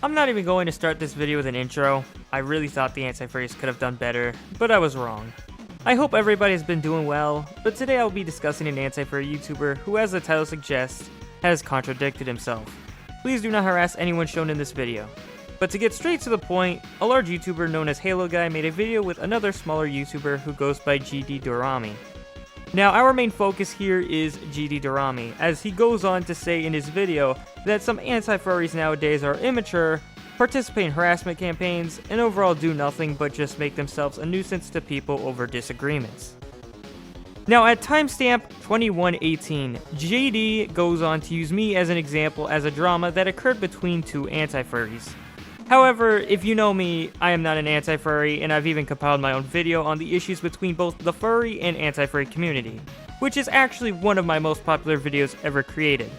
I'm not even going to start this video with an intro. I really thought the Anti-Furries could have done better, but I was wrong. I hope everybody's been doing well, but today I'll be discussing an anti-furry YouTuber who, as the title suggests, has contradicted himself. Please do not harass anyone shown in this video. But to get straight to the point, a large YouTuber known as Halo Guy made a video with another smaller YouTuber who goes by GD Dorami. Now, our main focus here is GD Dorami, as he goes on to say in his video that some anti-furries nowadays are immature, participate in harassment campaigns, and overall do nothing but just make themselves a nuisance to people over disagreements. Now, at timestamp 2118, JD goes on to use me as an example as a drama that occurred between two anti-furries. However, if you know me, I am not an anti-furry, and I've even compiled my own video on the issues between both the furry and anti-furry community, which is actually one of my most popular videos ever created.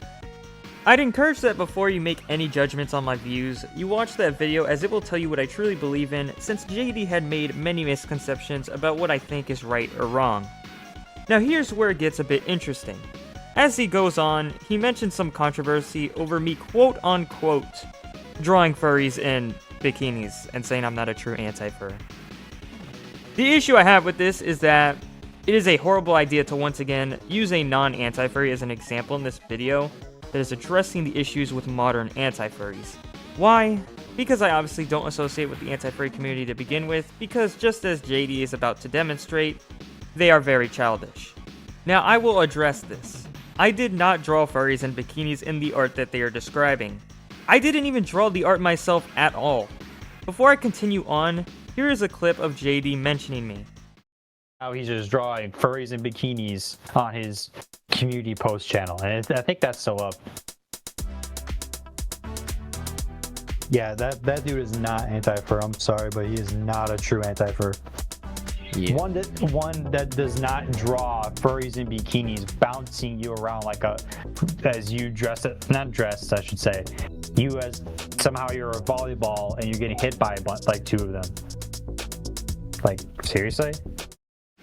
I'd encourage that before you make any judgments on my views, you watch that video, as it will tell you what I truly believe in, since JD had made many misconceptions about what I think is right or wrong. Now here's where it gets a bit interesting. As he goes on, he mentions some controversy over me quote-unquote drawing furries in bikinis and saying I'm not a true anti-fur. The issue I have with this is that it is a horrible idea to once again use a non-anti-furry as an example in this video that is addressing the issues with modern anti-furries. Why? Because I obviously don't associate with the anti-furry community to begin with, because just as JD is about to demonstrate, they are very childish. Now I will address this. I did not draw furries in bikinis in the art that they are describing. I didn't even draw the art myself at all. Before I continue on, here is a clip of JD mentioning me. How he's just drawing furries in bikinis on his community post channel, and I think that's still up. Yeah, that dude is not anti-fur. I'm sorry, but he is not a true anti-fur. Yeah. One that does not draw furries in bikinis bouncing you around like as you dress it, not dressed, I should say. You as somehow you're a volleyball and you're getting hit by like two of them. Like, seriously?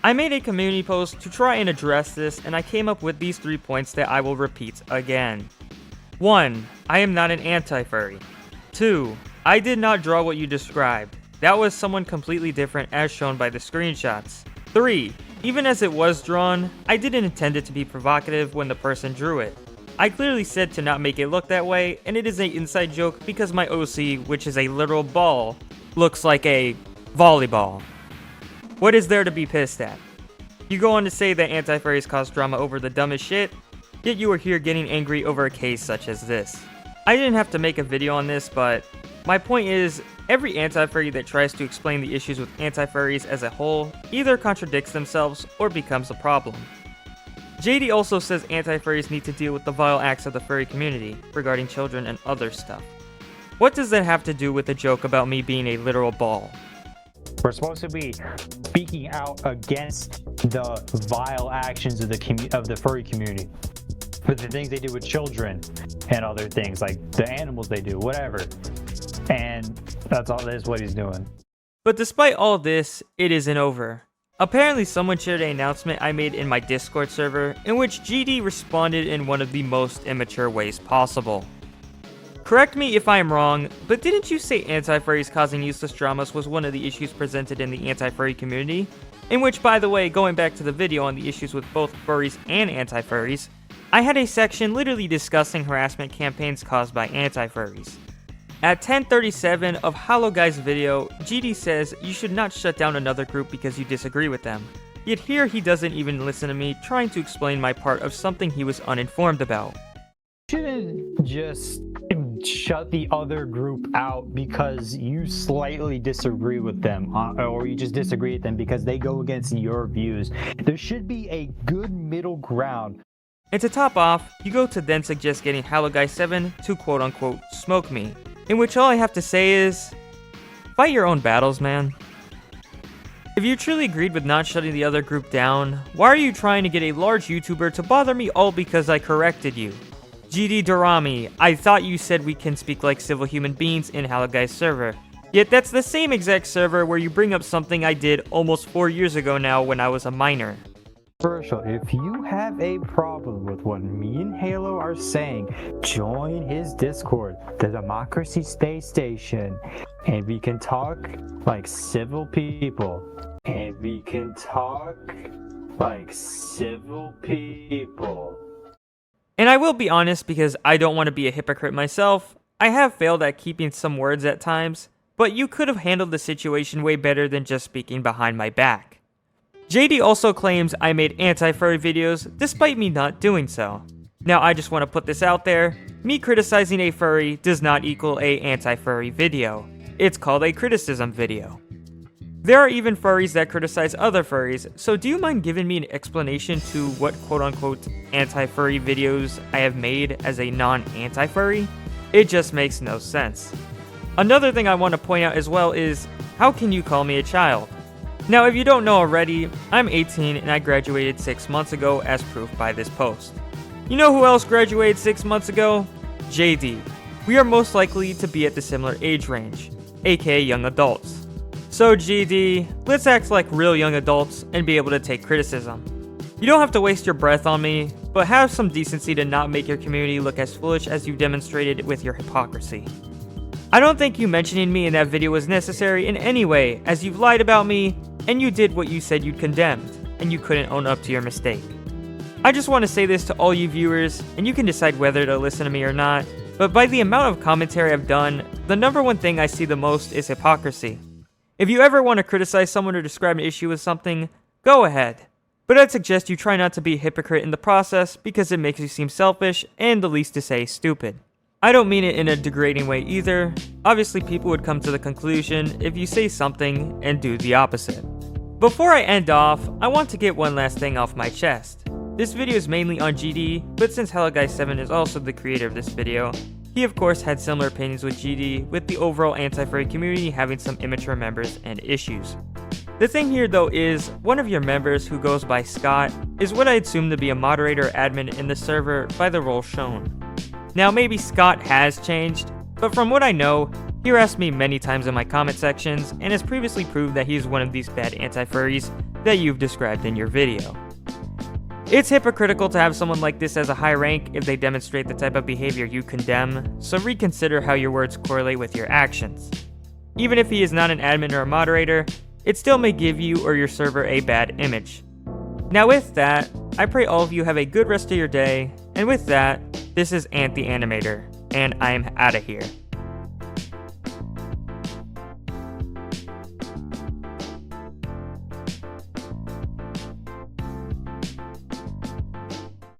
I made a community post to try and address this, and I came up with these 3 points that I will repeat again. 1. I am not an anti-furry. 2. I did not draw what you described. That was someone completely different as shown by the screenshots. 3. Even as it was drawn, I didn't intend it to be provocative when the person drew it. I clearly said to not make it look that way, and it is an inside joke because my OC, which is a literal ball, looks like a volleyball. What is there to be pissed at? You go on to say that anti-furries cause drama over the dumbest shit, yet you are here getting angry over a case such as this. I didn't have to make a video on this, but my point is, every anti-furry that tries to explain the issues with anti-furries as a whole either contradicts themselves or becomes a problem. JD also says anti-furries need to deal with the vile acts of the furry community regarding children and other stuff. What does that have to do with the joke about me being a literal ball? We're supposed to be speaking out against the vile actions of the furry community, for the things they do with children and other things, like the animals they do, whatever. And that's what he's doing. But despite all this, it isn't over. Apparently someone shared an announcement I made in my Discord server in which GD responded in one of the most immature ways possible. Correct me if I am wrong, but didn't you say anti-furries causing useless dramas was one of the issues presented in the anti-furry community? In which, by the way, going back to the video on the issues with both furries and anti-furries, I had a section literally discussing harassment campaigns caused by anti-furries. At 10:37 of Halo Guy's video, GD says you should not shut down another group because you disagree with them. Yet here he doesn't even listen to me trying to explain my part of something he was uninformed about. You shouldn't just shut the other group out because you slightly disagree with them, or you just disagree with them because they go against your views. There should be a good middle ground. And to top off, you go to then suggest getting Halo Guy 7 to quote-unquote smoke me, in which all I have to say is, fight your own battles, man. If you truly agreed with not shutting the other group down, why are you trying to get a large YouTuber to bother me all because I corrected you? GD Dorami, I thought you said we can speak like civil human beings in Halo Guy's server. Yet that's the same exact server where you bring up something I did almost 4 years ago now when I was a minor. controversial. If you have a problem with what me and Halo are saying, join his Discord, the Democracy Space Station, and we can talk like civil people. And we can talk like civil people. And I will be honest, because I don't want to be a hypocrite myself, I have failed at keeping some words at times, but you could have handled the situation way better than just speaking behind my back. JD also claims I made anti-furry videos despite me not doing so. Now I just want to put this out there, me criticizing a furry does not equal a anti-furry video. It's called a criticism video. There are even furries that criticize other furries, so do you mind giving me an explanation to what quote-unquote anti-furry videos I have made as a non-anti-furry? It just makes no sense. Another thing I want to point out as well is, how can you call me a child? Now if you don't know already, I'm 18 and I graduated 6 months ago as proof by this post. You know who else graduated 6 months ago? JD. We are most likely to be at the similar age range, aka young adults. So GD, let's act like real young adults and be able to take criticism. You don't have to waste your breath on me, but have some decency to not make your community look as foolish as you've demonstrated with your hypocrisy. I don't think you mentioning me in that video was necessary in any way, as you've lied about me, and you did what you said you'd condemned, and you couldn't own up to your mistake. I just want to say this to all you viewers, and you can decide whether to listen to me or not, but by the amount of commentary I've done, the number one thing I see the most is hypocrisy. If you ever want to criticize someone or describe an issue with something, go ahead. But I'd suggest you try not to be a hypocrite in the process because it makes you seem selfish and, the least to say, stupid. I don't mean it in a degrading way either. Obviously people would come to the conclusion if you say something and do the opposite. Before I end off, I want to get one last thing off my chest. This video is mainly on GD, but since HelloGuy7 is also the creator of this video, he of course had similar opinions with GD, with the overall anti-furry community having some immature members and issues. The thing here though is, one of your members who goes by Scott is what I assume to be a moderator or admin in the server by the role shown. Now maybe Scott has changed, but from what I know, he harassed me many times in my comment sections and has previously proved that he is one of these bad anti-furries that you've described in your video. It's hypocritical to have someone like this as a high rank if they demonstrate the type of behavior you condemn, so reconsider how your words correlate with your actions. Even if he is not an admin or a moderator, it still may give you or your server a bad image. Now with that, I pray all of you have a good rest of your day, and with that, this is Ant the Animator, and I'm outta here.